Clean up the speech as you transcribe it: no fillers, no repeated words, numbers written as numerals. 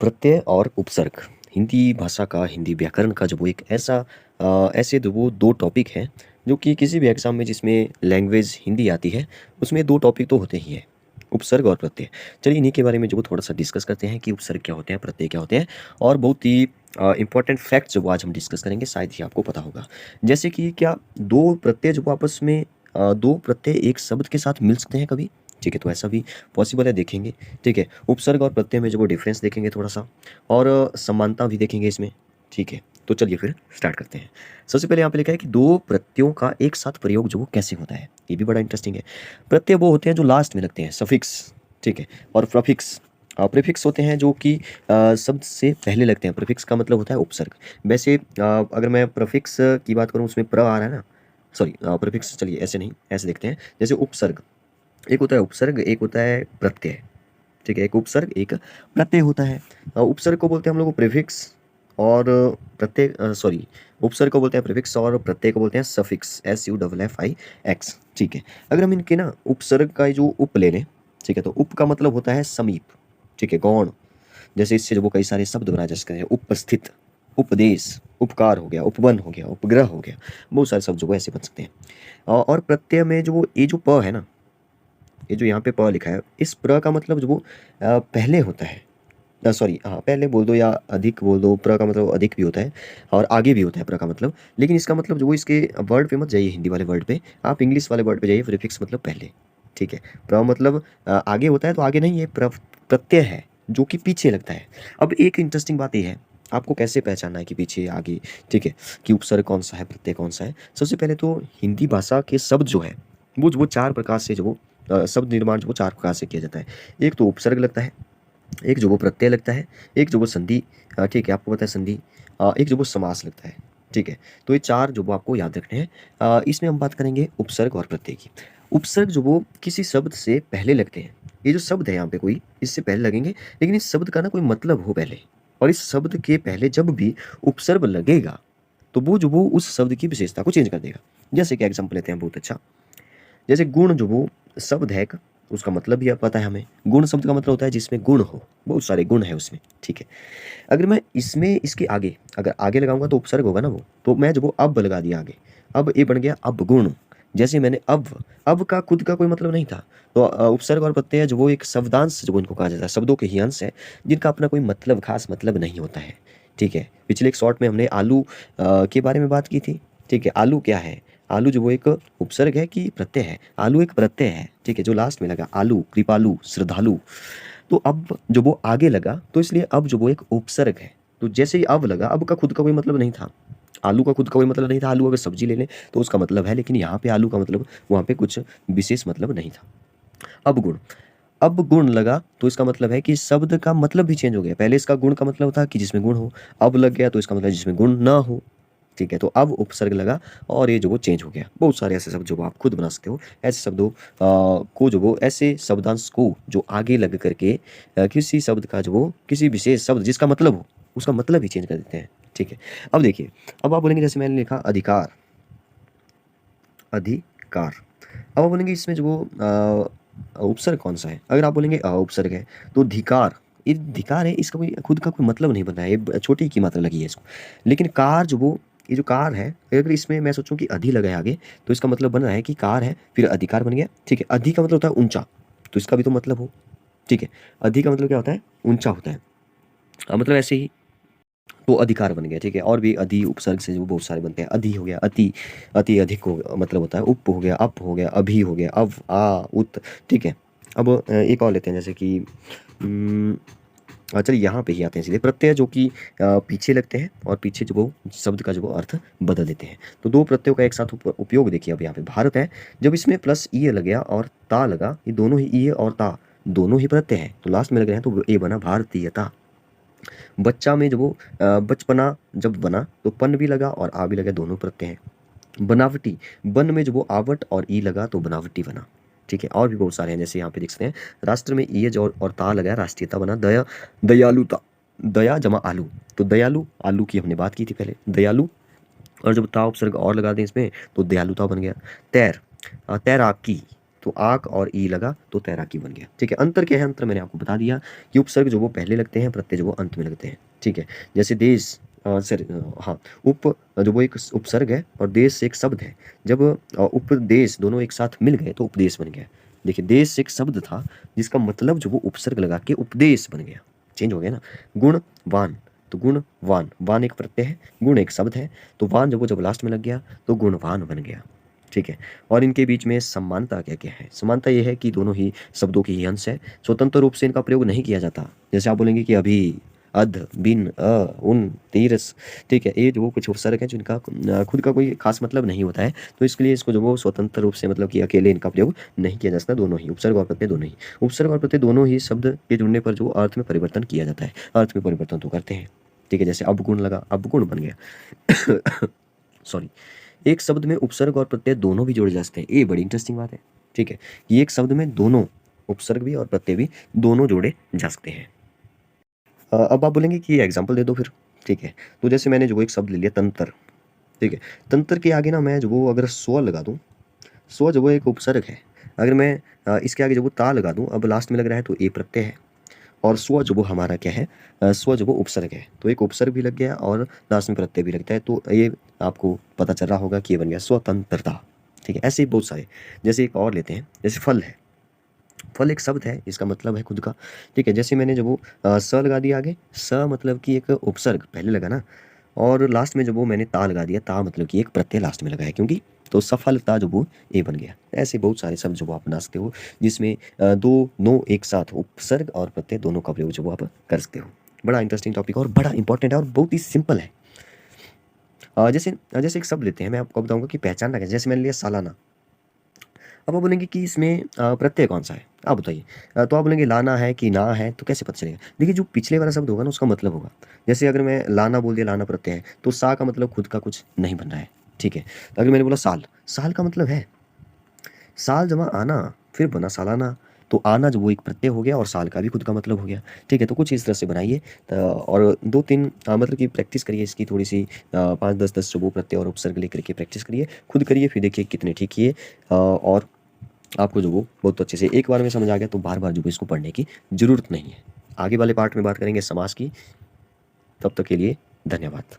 प्रत्यय और उपसर्ग हिंदी भाषा का, हिंदी व्याकरण का जो वो एक ऐसे वो दो टॉपिक हैं जो कि किसी भी एग्जाम में जिसमें लैंग्वेज हिंदी आती है उसमें दो टॉपिक तो होते ही हैं, उपसर्ग और प्रत्यय। चलिए इन्हीं के बारे में जो वो थोड़ा सा डिस्कस करते हैं कि उपसर्ग क्या होते हैं, प्रत्यय क्या होते हैं, और बहुत ही इंपॉर्टेंट फैक्ट जो वो आज हम डिस्कस करेंगे, शायद ही आपको पता होगा। जैसे कि क्या दो प्रत्यय जो वो आपस में दो प्रत्यय एक शब्द के साथ मिल सकते हैं कभी? ठीक है, तो ऐसा भी पॉसिबल है, देखेंगे। ठीक है, उपसर्ग और प्रत्यय में जो वो डिफरेंस देखेंगे थोड़ा सा, और समानता भी देखेंगे इसमें। ठीक है, तो चलिए फिर स्टार्ट करते हैं। सबसे पहले यहाँ पे लिखा है कि दो प्रत्ययों का एक साथ प्रयोग जो वो कैसे होता है, ये भी बड़ा इंटरेस्टिंग है। प्रत्यय वो होते हैं जो लास्ट में लगते हैं, सफिक्स। ठीक है, और प्रफिक्स प्रीफिक्स होते हैं जो कि शब्द से पहले लगते हैं। प्रीफिक्स का मतलब होता है उपसर्ग। वैसे अगर मैं प्रीफिक्स की बात करूँ, उसमें प्र आ रहा है ना, सॉरी प्रीफिक्स, चलिए ऐसे नहीं, ऐसे देखते हैं। जैसे उपसर्ग, एक होता है उपसर्ग, एक होता है प्रत्यय। ठीक है, एक उपसर्ग एक प्रत्यय होता है। उपसर्ग को बोलते हैं हम लोग को प्रीफिक्स, और प्रत्यय सॉरी उपसर्ग को बोलते हैं प्रीफिक्स, और प्रत्यय को बोलते हैं सफिक्स, SUFFIX। ठीक है, अगर हम इनके ना उपसर्ग का जो उप ले लें, ठीक है, तो उप का मतलब होता है समीप। ठीक है, गौण। जैसे इससे जो वो कई सारे शब्द बनाए जा सकते हैं, उपस्थित, उपदेश, उपकार हो गया, उपवन हो गया, उपग्रह हो गया, बहुत सारे शब्द जो वो ऐसे बन सकते हैं। और प्रत्यय में जो ये जो प है ना, ये जो यहाँ पे प लिखा है, इस प्र का मतलब जो वो पहले होता है, सॉरी हाँ, पहले बोल दो या अधिक बोल दो। प्र का मतलब अधिक भी होता है और आगे भी होता है प्र का मतलब। लेकिन इसका मतलब जो वो, इसके वर्ड पे मत जाइए, हिंदी वाले वर्ड पे, आप इंग्लिश वाले वर्ड पे जाइए। प्रीफिक्स मतलब पहले। ठीक है, प्र मतलब आगे होता है, तो आगे नहीं, ये प्रत्यय है जो कि पीछे लगता है। अब एक इंटरेस्टिंग बात ये है, आपको कैसे पहचानना है कि पीछे आगे। ठीक है, कि उपसर्ग कौन सा है, प्रत्यय कौन सा है। सबसे पहले तो हिंदी भाषा के शब्द जो है वो चार प्रकार से जो वो शब्द निर्माण जो वो चार प्रकार से किया जाता है। एक तो उपसर्ग लगता है, एक जो वो प्रत्यय लगता है, एक जो वो संधि, ठीक है आपको पता है संधि, एक जो वो समास लगता है। ठीक है, तो ये चार जो वो आपको याद रखने हैं। इसमें हम बात करेंगे उपसर्ग और प्रत्यय की। उपसर्ग जो वो किसी शब्द से पहले लगते हैं। ये जो शब्द है यहाँ पे कोई, इससे पहले लगेंगे, लेकिन इस शब्द का ना कोई मतलब हो पहले, और इस शब्द के पहले जब भी उपसर्ग लगेगा तो वो जो वो उस शब्द की विशेषता को चेंज कर देगा। जैसे कि एग्जाम्पल लेते हैं बहुत अच्छा, जैसे गुण जो वो शब्द है, उसका मतलब भी पता है हमें। गुण शब्द का मतलब होता है जिसमें गुण हो, बहुत सारे गुण है उसमें। ठीक है, अगर मैं इसमें इसके आगे अगर आगे लगाऊंगा तो उपसर्ग होगा ना वो, तो मैं जो वो अब लगा दिया आगे, अब ये बन गया अब गुण। जैसे मैंने अब का खुद का कोई मतलब नहीं था, तो उपसर्ग और प्रत्यय जो वो एक शब्दांश जो इनको कहा जाता है, शब्दों के ही अंश है जिनका अपना कोई मतलब, खास मतलब नहीं होता है। ठीक है, पिछले एक शॉर्ट में हमने आलू के बारे में बात की थी। ठीक है, आलू क्या है, आलू जो वो एक उपसर्ग है कि प्रत्यय है? आलू एक प्रत्यय है। ठीक है, जो लास्ट में लगा, आलू, कृपालु, श्रद्धालु। तो अब जो वो आगे लगा, तो इसलिए अब जो वो एक उपसर्ग है। तो जैसे ही अब लगा, अब का खुद का कोई मतलब नहीं था, आलू का खुद का कोई मतलब नहीं था। आलू अगर सब्जी ले लें तो उसका मतलब है, लेकिन यहाँ पे आलू का मतलब वहाँ पे कुछ विशेष मतलब नहीं था। अब गुण, अब गुण लगा तो इसका मतलब है कि शब्द का मतलब भी चेंज हो गया। पहले इसका गुण का मतलब था कि जिसमें गुण हो, अब लग गया तो इसका मतलब जिसमें गुण ना हो। ठीक है, तो अब उपसर्ग लगा और ये जो वो चेंज हो गया। बहुत सारे ऐसे शब्द जो वो आप खुद बना सकते हो, ऐसे शब्दों को जो वो ऐसे शब्दांश को जो आगे लग करके किसी शब्द का जो वो किसी विशेष शब्द जिसका मतलब हो, उसका मतलब ही चेंज कर देते हैं। ठीक है, अब देखिए, अब आप बोलेंगे, जैसे मैंने लिखा अधिकार, अधिकार। अब आप बोलेंगे इसमें जो वो उपसर्ग कौन सा है? अगर आप बोलेंगे उपसर्ग है, तो धिकार, ये धिकार है, इसका कोई खुद का कोई मतलब नहीं बन रहा है, ये छोटी की मात्रा लगी है इसको। लेकिन कार जो वो, ये जो कार है, अगर इसमें मैं सोचूं कि अधि लगा है आगे, तो इसका मतलब बन रहा है कि कार है, फिर अधिकार बन गया। ठीक है, अधि का मतलब होता है ऊंचा, तो इसका भी तो मतलब हो। ठीक है, अधि का मतलब क्या होता है? ऊंचा होता है। मतलब ऐसे ही, तो अधिकार बन गया। ठीक है, और भी अधि उपसर्ग से वो बहुत सारे बनते हैं। अधि हो गया, अति, अति अधिक हो मतलब होता है। उप हो गया, अप हो गया, अभी हो गया, अव, आ, उत। ठीक है, अब एक और लेते हैं, जैसे कि चलिए यहाँ पे ही आते हैं सीधे। प्रत्यय जो कि पीछे लगते हैं और पीछे जो वो शब्द का जो वो अर्थ बदल देते हैं। तो दो प्रत्ययों का एक साथ उपयोग देखिए। अब यहाँ पे भारत है, जब इसमें प्लस ई लग गया और ता लगा, ये दोनों ही ई और ता दोनों ही प्रत्यय हैं, तो लास्ट में लग रहे हैं, तो ये बना भारतीयता। बच्चा में जो वो बचपना जब बना, तो पन भी लगा और आ भी लगा, दोनों प्रत्यय हैं। बनावटी, बन में जो वो आवट और ई लगा, तो बनावटी बना। ठीक है, और भी बहुत सारे हैं, जैसे यहाँ पे देख सकते हैं। राष्ट्र में ईयज और ता लगा, राष्ट्रीयता बना। दया, दयालुता, दया जमा आलू, तो दयालु, आलू की हमने बात की थी पहले, दयालु। और जब ता उपसर्ग और लगा दें इसमें, तो दयालुता बन गया। तैर, तैराकी, तो आक और ई लगा तो तैराकी बन गया। ठीक है, अंतर क्या है? अंतर मैंने आपको बता दिया कि उपसर्ग जो वो पहले लगते हैं, प्रत्यय जो वो अंत में लगते हैं। ठीक है, जैसे देश हाँ, उप जो वो एक उपसर्ग है और देश एक शब्द है। जब उपदेश दोनों एक साथ मिल गए तो उपदेश बन गया। देखिए, देश एक शब्द था जिसका मतलब जो वो उपसर्ग लगा के उपदेश बन गया, चेंज हो गया ना। गुणवान, तो गुणवान, वान एक प्रत्यय है, गुण एक शब्द है, तो वान जब लास्ट में लग गया तो गुणवान बन गया। ठीक है, और इनके बीच में समानता क्या क्या है? समानता ये है कि दोनों ही शब्दों की ही अंश है, स्वतंत्र रूप से इनका प्रयोग नहीं किया जाता। जैसे आप बोलेंगे कि अभी, अध, बिन, उन, तीरस। ठीक है, ये जो कुछ उपसर्ग है जिनका खुद का कोई खास मतलब नहीं होता है, तो इसके लिए इसको जो वो स्वतंत्र रूप से मतलब कि अकेले इनका प्रयोग नहीं किया जा सकता। दोनों ही उपसर्ग और प्रत्यय, दोनों ही उपसर्ग और प्रत्यय दोनों ही शब्द के जुड़ने पर जो अर्थ में परिवर्तन किया जाता है, अर्थ में परिवर्तन तो करते हैं। ठीक है, जैसे अब गुण लगा, अब गुण बन गया। सॉरी, एक शब्द में उपसर्ग और प्रत्यय दोनों भी जोड़े जा सकते हैं। ये बड़ी इंटरेस्टिंग बात है। ठीक है, कि एक शब्द में दोनों उपसर्ग भी और प्रत्यय भी दोनों जोड़े जा सकते हैं। अब आप बोलेंगे कि एग्जाम्पल दे दो फिर। ठीक है, तो जैसे मैंने जो एक शब्द ले लिया तंत्र। ठीक है, तंत्र के आगे ना मैं जो वो अगर स्व लगा दूं, स्व जो वो एक उपसर्ग है, अगर मैं इसके आगे जब वो ता लगा दूं, अब लास्ट में लग रहा है तो ए प्रत्यय है, और स्व जो वो हमारा क्या है, स्व जो वो उपसर्ग है, तो एक उपसर्ग भी लग गया और लास्ट में प्रत्यय भी लगता है, तो ये आपको पता चल रहा होगा कि ये बन गया स्वतंत्रता। ठीक है, ऐसे ही बहुत सारे। जैसे एक और लेते हैं, जैसे फल है। फल एक शब्द है, इसका मतलब है खुद का। ठीक है, जैसे मैंने जब वो स लगा दिया आगे, स मतलब कि एक उपसर्ग पहले लगा ना, और लास्ट में जब वो मैंने ता लगा दिया, ता मतलब कि एक प्रत्यय लास्ट में लगा है, क्योंकि तो सफलता जो वो ए बन गया। ऐसे बहुत सारे शब्द जो वो आप बना सकते हो, जिसमें दो नो एक साथ उपसर्ग और प्रत्यय दोनों का प्रयोग जो वो आप कर सकते हो। बड़ा इंटरेस्टिंग टॉपिक और बड़ा इंपॉर्टेंट है और बहुत ही सिंपल है। जैसे जैसे एक शब्द लेते हैं, मैं आपको बताऊंगा कि पहचानना कैसे। जैसे मैंने लिया सालाना, अब आप बोलेंगे कि इसमें प्रत्यय कौन सा है, आप बताइए। तो आप बोलेंगे लाना है कि ना है, तो कैसे पता चलेगा? देखिए, जो पिछले वाला शब्द होगा ना उसका मतलब होगा। जैसे अगर मैं लाना बोल दिया, लाना प्रत्यय है, तो सा का मतलब खुद का कुछ नहीं बन रहा है। ठीक है, तो अगर मैंने बोला साल, साल का मतलब है साल जमा आना, फिर बना सालाना, तो आना जो वो एक प्रत्यय हो गया और साल का भी खुद का मतलब हो गया। ठीक है, तो कुछ इस तरह से बनाइए। और दो तीन मतलब कि प्रैक्टिस करिए इसकी थोड़ी सी, 5 10 10 जो वो प्रत्यय और उपसर्ग लेकर के प्रैक्टिस करिए, खुद करिए, फिर देखिए कितने ठीक किए। और आपको जो वो बहुत अच्छे से एक बार में समझ आ गया, तो बार बार जो इसको पढ़ने की ज़रूरत नहीं है। आगे वाले पार्ट में बात करेंगे समास की। तब तक के लिए धन्यवाद।